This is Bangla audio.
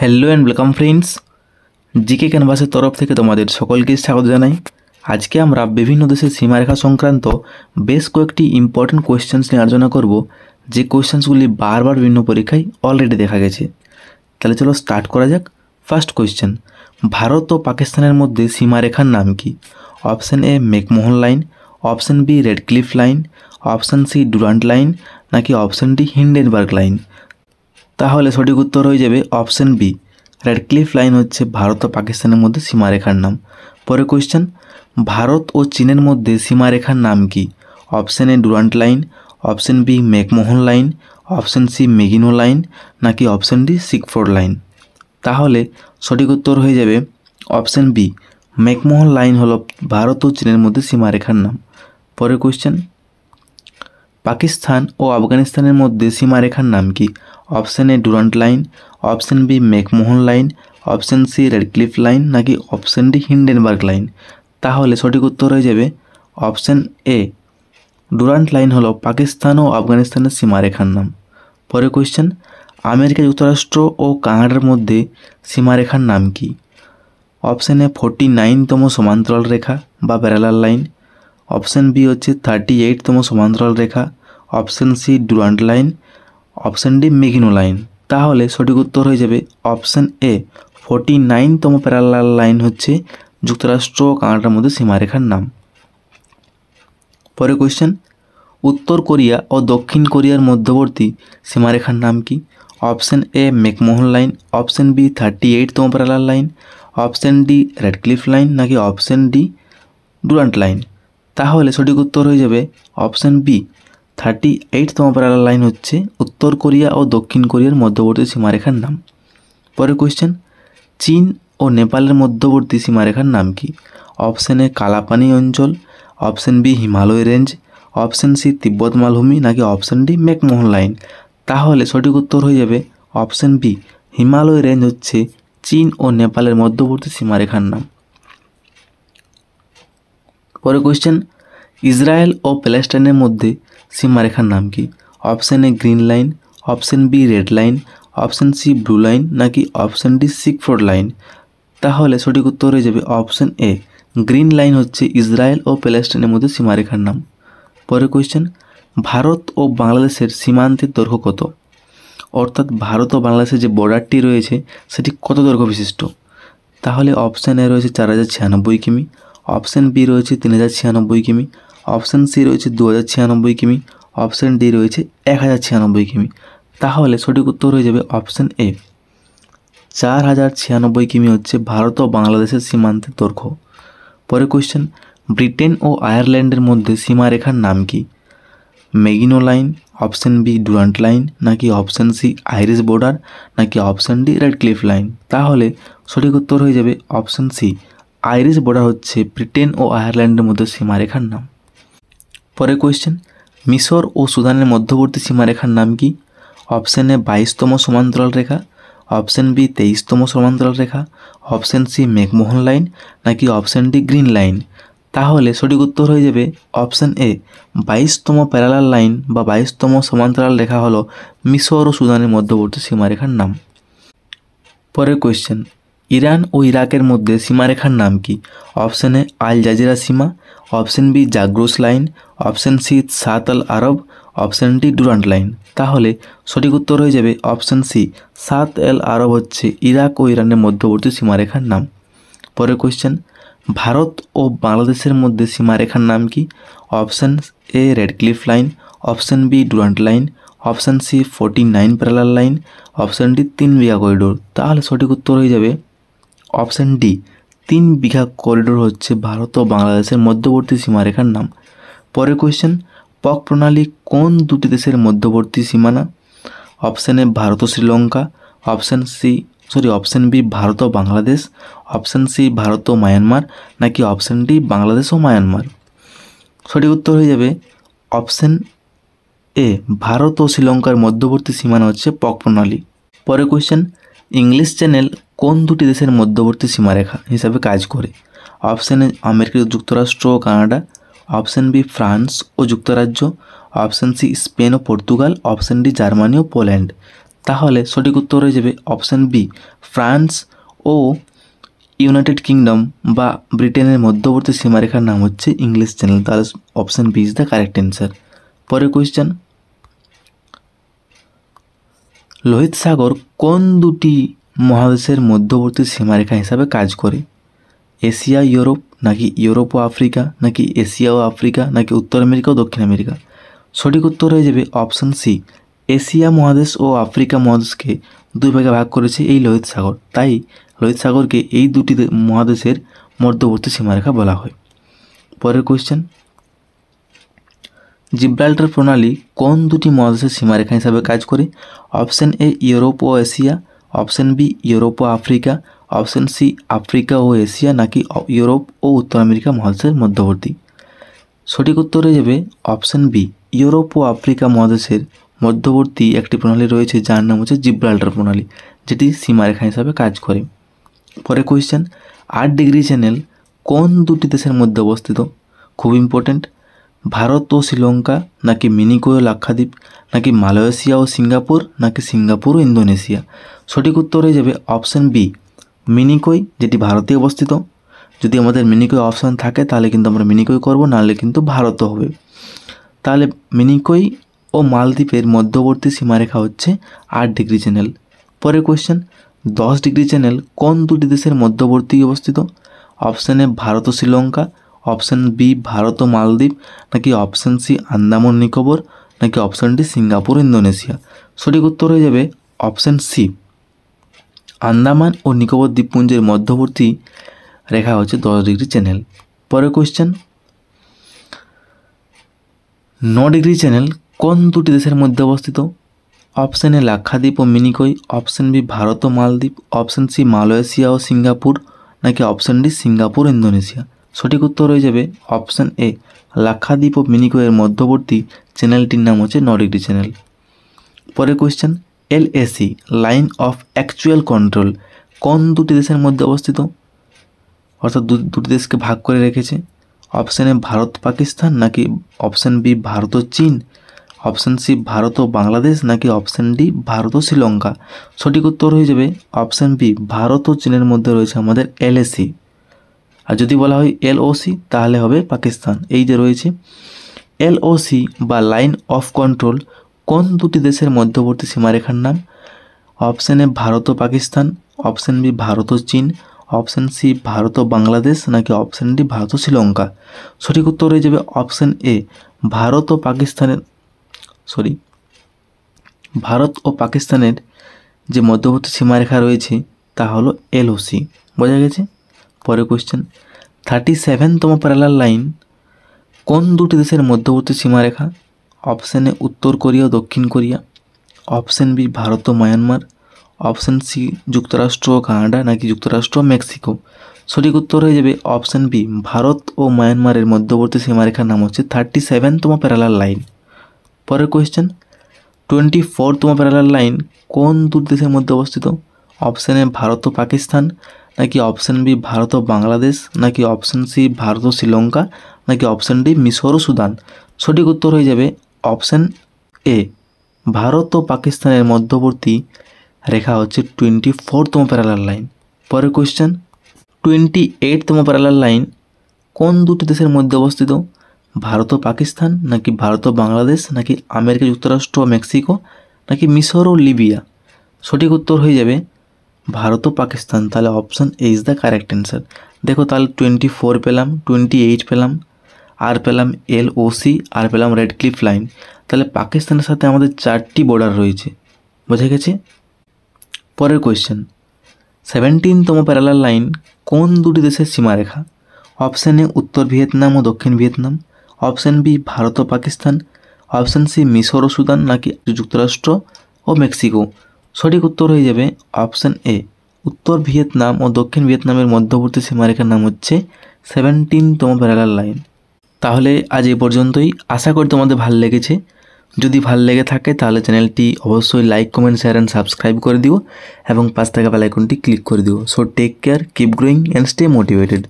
Hello and welcome friends, GK ক্যানভাসের তরফ থেকে তোমাদের সকলকে স্বাগত জানাই। আজকে আমরা বিভিন্ন দেশের সীমারেখা সংক্রান্ত বেশ কয়েকটি ইম্পর্টেন্ট কোয়েশ্চেন্স নিয়ে আলোচনা করব, যে কোয়েশ্চেন্সগুলি বারবার বিভিন্ন পরীক্ষায় অলরেডি দেখা গেছে। তাহলে চলো স্টার্ট করা যাক। ফার্স্ট কোয়েশ্চেন, ভারত ও পাকিস্তানের মধ্যে সীমারেখার নাম কি? Option A McMahon line, option B Radcliffe line, option C Durand line, নাকি অপশান ডি হিন্ডেনবার্গ লাইন? তাহলে সঠিক উত্তর হয়ে যাবে অপশান বি, রেডক্লিফ লাইন হচ্ছে ভারত ও পাকিস্তানের মধ্যে সীমারেখার নাম। পরে কোয়েশ্চেন, ভারত ও চীনের মধ্যে সীমারেখার নাম কি? Option A Durand line, option B McMahon line, option C Maginot line, নাকি অপশান ডি সিকফোর্ড লাইন? তাহলে সঠিক উত্তর হয়ে যাবে অপশান বি, ম্যাকমোহন লাইন হলো ভারত ও চীনের মধ্যে সীমারেখার নাম। পরে কোয়েশ্চেন, পাকিস্তান ও আফগানিস্তানের মধ্যে সীমারেখার নাম কি? Option A Durand line, option B McMahon line, option C Radcliffe line, নাকি অপশান ডি হিন্ডেনবার্গ লাইন? তাহলে সঠিক উত্তর হয়ে যাবে অপশান এ, ডুরান্ট লাইন হলো পাকিস্তান ও আফগানিস্তানের সীমারেখার নাম। পরে কোয়েশ্চেন, আমেরিকা যুক্তরাষ্ট্র ও কানাডার মধ্যে সীমারেখার নাম কি? অপশান এ 49তম সমান্তরাল রেখা বা প্যারালাল লাইন, অপশান বি হচ্ছে 38তম সমান্তরাল রেখা, option C Durand line, option D Maginot line? তাহলে সঠিক উত্তর হয়ে যাবে অপশান এ, 49তম প্যারালাল লাইন হচ্ছে যুক্তরাষ্ট্র ও কানাডার মধ্যে সীমারেখার নাম। পরে কোয়েশ্চেন, উত্তর কোরিয়া ও দক্ষিণ কোরিয়ার মধ্যবর্তী সীমারেখার নাম কি? Option A McMahon line, option B 38তম parallel line, option D Radcliffe line, নাকি অপশান ডি ডুরান্ট লাইন? তাহলে সঠিক উত্তর হয়ে যাবে অপশান বি, 38তম প্যারালাল লাইন হচ্ছে উত্তর কোরিয়া ও দক্ষিণ কোরিয়ার মধ্যবর্তী সীমারেখার নাম। পরে কোয়েশ্চেন, চীন ও নেপালের মধ্যবর্তী সীমারেখার নাম কি? অপশান এ কালাপানি অঞ্চল, option B Himalaya range, option C Tibet মালভূমি, নাকি অপশান ডি ম্যাকমোহন লাইন? তাহলে সঠিক উত্তর হয়ে যাবে অপশান বি, হিমালয় রেঞ্জ হচ্ছে চীন ও নেপালের মধ্যবর্তী সীমারেখার নাম। পরে কোয়েশ্চেন, ইসরায়েল ও প্যালেস্টাইনের মধ্যে সীমারেখার নাম কি? Option A green line, option B red line, option C blue line, নাকি অপশান ডি সিকফোর্ড লাইন? তাহলে সঠিক উত্তর হয়ে যাবে অপশান এ, গ্রিন লাইন হচ্ছে ইসরায়েল ও প্যালেস্টাইনের মধ্যে সীমারেখার নাম। পরে কোয়েশ্চেন, ভারত ও বাংলাদেশের সীমান্তের দৈর্ঘ্য কত? অর্থাৎ ভারত ও বাংলাদেশের যে বর্ডারটি রয়েছে সেটি কত দৈর্ঘ্য বিশিষ্ট? তাহলে অপশান এ রয়েছে 4096 কিমি, অপশান বি রয়েছে 3096 কিমি, অপশান সি রয়েছে 2096 কিমি, অপশান ডি রয়েছে 1096 কিমি। তাহলে সঠিক উত্তর হয়ে যাবে অপশান এ, 4096 কিমি হচ্ছে ভারত ও বাংলাদেশের সীমান্তের দৈর্ঘ্য। পরে কোয়েশ্চেন, ব্রিটেন ও আয়ারল্যান্ডের মধ্যে সীমারেখার নাম কি? Maginot line, option B Durand line, নাকি অপশান সি আইরিশ বর্ডার, নাকি অপশান ডি রেডক্লিফ লাইন? তাহলে সঠিক উত্তর হয়ে যাবে অপশান সি, আইরিশ বর্ডার হচ্ছে ব্রিটেন ও আয়ারল্যান্ডের মধ্যে সীমারেখার নাম। পরে কোয়েশ্চেন, মিশর ও সুদানের মধ্যবর্তী সীমারেখার নাম কি? অপশান এ 22তম সমান্তরাল রেখা, অপশান বি 23তম সমান্তরাল রেখা, অপশান সি ম্যাকমোহন লাইন, নাকি অপশান ডি গ্রিন লাইন? তাহলে সঠিক উত্তর হয়ে যাবে অপশান এ, 22তম প্যারালাল লাইন বা 22তম সমান্তরাল রেখা হলো মিশর ও সুদানের মধ্যবর্তী সীমারেখার নাম। পরের কোয়েশ্চেন, ইরান ও ইরাকের মধ্যে সীমারেখার নাম কি? অপশান এ আল জাজিরা সীমা, option B Zagros line, option C Shatt al Arab, option D Durand line? তাহলে সঠিক উত্তর হয়ে যাবে অপশান সি, সাত আল আরব হচ্ছে ইরাক ও ইরানের মধ্যবর্তী সীমারেখার নাম। পরের কোয়েশ্চেন, ভারত ও বাংলাদেশের মধ্যে সীমারেখার নাম কি? Option A Radcliffe line, option B Durand line, option C 49 parallel line, option D 3 Bigha corridor? তাহলে সঠিক উত্তর হয়ে যাবে অপশান ডি, 3 বিঘা করিডোর হচ্ছে ভারত ও বাংলাদেশের মধ্যবর্তী সীমারেখার নাম। পরের কোয়েশ্চেন, পক প্রণালী কোন দুটি দেশের মধ্যবর্তী সীমানা? অপশান এ ভারত ও শ্রীলঙ্কা, অপশান বি ভারত ও বাংলাদেশ, অপশান সি ভারত ও মায়ানমার, নাকি অপশান ডি বাংলাদেশ ও মায়ানমার? সঠিক উত্তর হয়ে যাবে অপশান এ, ভারত ও শ্রীলঙ্কার মধ্যবর্তী সীমানা হচ্ছে পক প্রণালী। পরের কোয়েশ্চেন, ইংলিশ চ্যানেল কোন দুটি দেশের মধ্যবর্তী সীমারেখা হিসাবে কাজ করে? অপশান এ আমেরিকা যুক্তরাষ্ট্র ও কানাডা, অপশান বি ফ্রান্স ও যুক্তরাজ্য, অপশান সি স্পেন ও পর্তুগাল, অপশান ডি জার্মানি ও পোল্যান্ড? তাহলে সঠিক উত্তর হয়ে যাবে অপশান বি, ফ্রান্স ও ইউনাইটেড কিংডম বা ব্রিটেনের মধ্যবর্তী সীমারেখার নাম হচ্ছে ইংলিশ চ্যানেল। তাহলে option B is the correct answer. পরের কোয়েশ্চেন, লোহিত সাগর কোন দুটি মহাদেশের মধ্যবর্তী সীমারেখা হিসাবে কাজ করে? এশিয়া ইউরোপ, নাকি ইউরোপ ও আফ্রিকা, নাকি এশিয়া ও আফ্রিকা, নাকি উত্তর আমেরিকা ও দক্ষিণ আমেরিকা? সঠিক উত্তর হয়ে যাবে অপশান সি, এশিয়া মহাদেশ ও আফ্রিকা মহাদেশকে দুই ভাগে ভাগ করেছে এই লোহিত সাগর, তাই লোহিত সাগরকে এই দুটি মহাদেশের মধ্যবর্তী সীমারেখা বলা হয়। পরের কোয়েশ্চেন, জিব্রাল্টার প্রণালী কোন দুটি মহাদেশের সীমারেখা হিসাবে কাজ করে? অপশান এ ইউরোপ ও এশিয়া, অপশান বি ইউরোপ ও আফ্রিকা, অপশান সি আফ্রিকা ও এশিয়া, নাকি ইউরোপ ও উত্তর আমেরিকা মহাদেশের মধ্যবর্তী? সঠিক উত্তর হয়ে যাবে অপশান বি, ইউরোপ ও আফ্রিকা মহাদেশের মধ্যবর্তী একটি প্রণালী রয়েছে যার নাম হচ্ছে জিব্রাল্টার প্রণালী, যেটি সীমারেখা হিসাবে কাজ করে। পরে কোয়েশ্চেন, 8 ডিগ্রি চ্যানেল কোন দুটি দেশের মধ্যে অবস্থিত? খুব ইম্পর্টেন্ট। ভারত ও শ্রীলঙ্কা, নাকি মিনিকয় ও লাক্ষাদ্বীপ, নাকি মালয়েশিয়া ও সিঙ্গাপুর, নাকি সিঙ্গাপুর ও ইন্দোনেশিয়া? সঠিক উত্তর হয়ে যাবে অপশান বি, মিনিকয়, যেটি ভারতে অবস্থিত। যদি আমাদের মিনিকয় অপশান থাকে তাহলে কিন্তু আমরা মিনিকয় করব, নাহলে কিন্তু ভারতও হবে। তাহলে মিনিকয় ও মালদ্বীপের মধ্যবর্তী সীমারেখা হচ্ছে 8 ডিগ্রি চ্যানেল। পরে কোয়েশ্চেন, 10 ডিগ্রি চ্যানেল কোন দুটি দেশের মধ্যবর্তী অবস্থিত? অপশান এ ভারত ও শ্রীলঙ্কা, অপশান বি ভারত ও মালদ্বীপ, নাকি অপশান সি আন্দামান নিকোবর, নাকি অপশান ডি সিঙ্গাপুর ইন্দোনেশিয়া? সঠিক উত্তর হয়ে যাবে অপশান সি, আন্দামান ও নিকোবর দ্বীপপুঞ্জের মধ্যবর্তী রেখা হচ্ছে 10 ডিগ্রি চ্যানেল। পরের কোয়েশ্চেন, 9 ডিগ্রি চ্যানেল কোন দুটি দেশের মধ্যে অবস্থিত? অপশান এ লাক্ষাদ্বীপ ও মিনিকয়, অপশান বি ভারত ও মালদ্বীপ, অপশান সি মালয়েশিয়া ও সিঙ্গাপুর, নাকি অপশান ডি সিঙ্গাপুর ইন্দোনেশিয়া? সঠিক উত্তর হয়ে যাবে অপশান এ, লাক্ষাদ্বীপ ও মিনিকয়ের মধ্যবর্তী চ্যানেলটির নাম হচ্ছে 9 ডিগ্রি চ্যানেল। পরের question, LAC line of actual control কোন দুটি দেশের মধ্যে অবস্থিত? অর্থাৎ দুটি দেশকে ভাগ করে রেখেছে। অপশান এ ভারত পাকিস্তান, নাকি অপশান বি ভারত ও চীন, অপশান সি ভারত ও বাংলাদেশ, নাকি অপশান ডি ভারত ও শ্রীলঙ্কা? সঠিক উত্তর হয়ে যাবে অপশান বি, ভারত ও চীনের মধ্যে রয়েছে আমাদের LAC। আর যদি বলা হয় LOC তাহলে হবে পাকিস্তান। এই যে রয়েছে LOC বা লাইন অফ কন্ট্রোল কোন দুটি দেশের মধ্যবর্তী সীমারেখার নাম? অপশান এ ভারত ও পাকিস্তান, অপশান বি ভারত ও চীন, অপশান সি ভারত ও বাংলাদেশ, নাকি অপশান ডি ভারত ও শ্রীলঙ্কা? সঠিক উত্তর হয়ে যাবে অপশান এ, ভারত ও পাকিস্তানের যে মধ্যবর্তী সীমারেখা রয়েছে তা হলো LOC। বোঝা গেছে? পরের কোয়েশ্চেন, 37তম প্যারালাল লাইন কোন দুটি দেশের মধ্যবর্তী সীমারেখা? অপশান এ উত্তর কোরিয়া ও দক্ষিণ কোরিয়া, অপশান বি ভারত ও মায়ানমার, অপশান সি যুক্তরাষ্ট্র ও কানাডা, নাকি যুক্তরাষ্ট্র ও মেক্সিকো? সঠিক উত্তর হয়ে যাবে অপশান বি, ভারত ও মায়ানমারের মধ্যবর্তী সীমারেখার নাম হচ্ছে 37তম প্যারালাল লাইন। পরের কোয়েশ্চেন, 24তম প্যারালাল লাইন কোন দুটি দেশের মধ্যে অবস্থিত? অপশান এ ভারত ও পাকিস্তান, নাকি অপশান বি ভারত ও বাংলাদেশ, নাকি অপশান সি ভারত ও শ্রীলঙ্কা, নাকি অপশান ডি মিশর ও সুদান? সঠিক উত্তর হয়ে যাবে অপশান এ, ভারত ও পাকিস্তানের মধ্যবর্তী রেখা হচ্ছে 24তম প্যারালাল লাইন। পরের কোয়েশ্চেন, 28তম প্যারালাল লাইন কোন দুটি দেশের মধ্যে অবস্থিত? ভারত ও পাকিস্তান, নাকি ভারত ও বাংলাদেশ, নাকি আমেরিকা যুক্তরাষ্ট্র ও মেক্সিকো, নাকি মিশর ও লিবিয়া? সঠিক উত্তর হয়ে যাবে ভারত ও পাকিস্তান। তাহলে option A is the correct answer. দেখো তাহলে 24 পেলাম, 28 পেলাম, আর পেলাম LOC, আর পেলাম রেড ক্লিফ লাইন। তাহলে পাকিস্তানের সাথে আমাদের 4টি বর্ডার রয়েছে। বোঝা গেছে? পরের কোয়েশ্চেন, 17তম প্যারালাল লাইন কোন দুটি দেশের সীমারেখা? অপশান এ উত্তর ভিয়েতনাম ও দক্ষিণ ভিয়েতনাম, অপশান বি ভারত ও পাকিস্তান, অপশান সি মিশর ও সুদান, নাকি যুক্তরাষ্ট্র ও মেক্সিকো? সঠিক উত্তর হয়ে যাবে অপশান এ, উত্তর ভিয়েতনাম ও দক্ষিণ ভিয়েতনামের মধ্যবর্তী সীমারেখার নাম হচ্ছে 17তম প্যারালাল লাইন। তাহলে আজ এই পর্যন্তই। আশা করি তোমাদের ভালো লেগেছে। যদি ভালো লেগে থাকে তাহলে চ্যানেলটি অবশ্যই like, comment, share and subscribe করে দিও এবং পাশ থাকা বেল আইকনটি ক্লিক করে দিও। So take care, keep growing and stay motivated.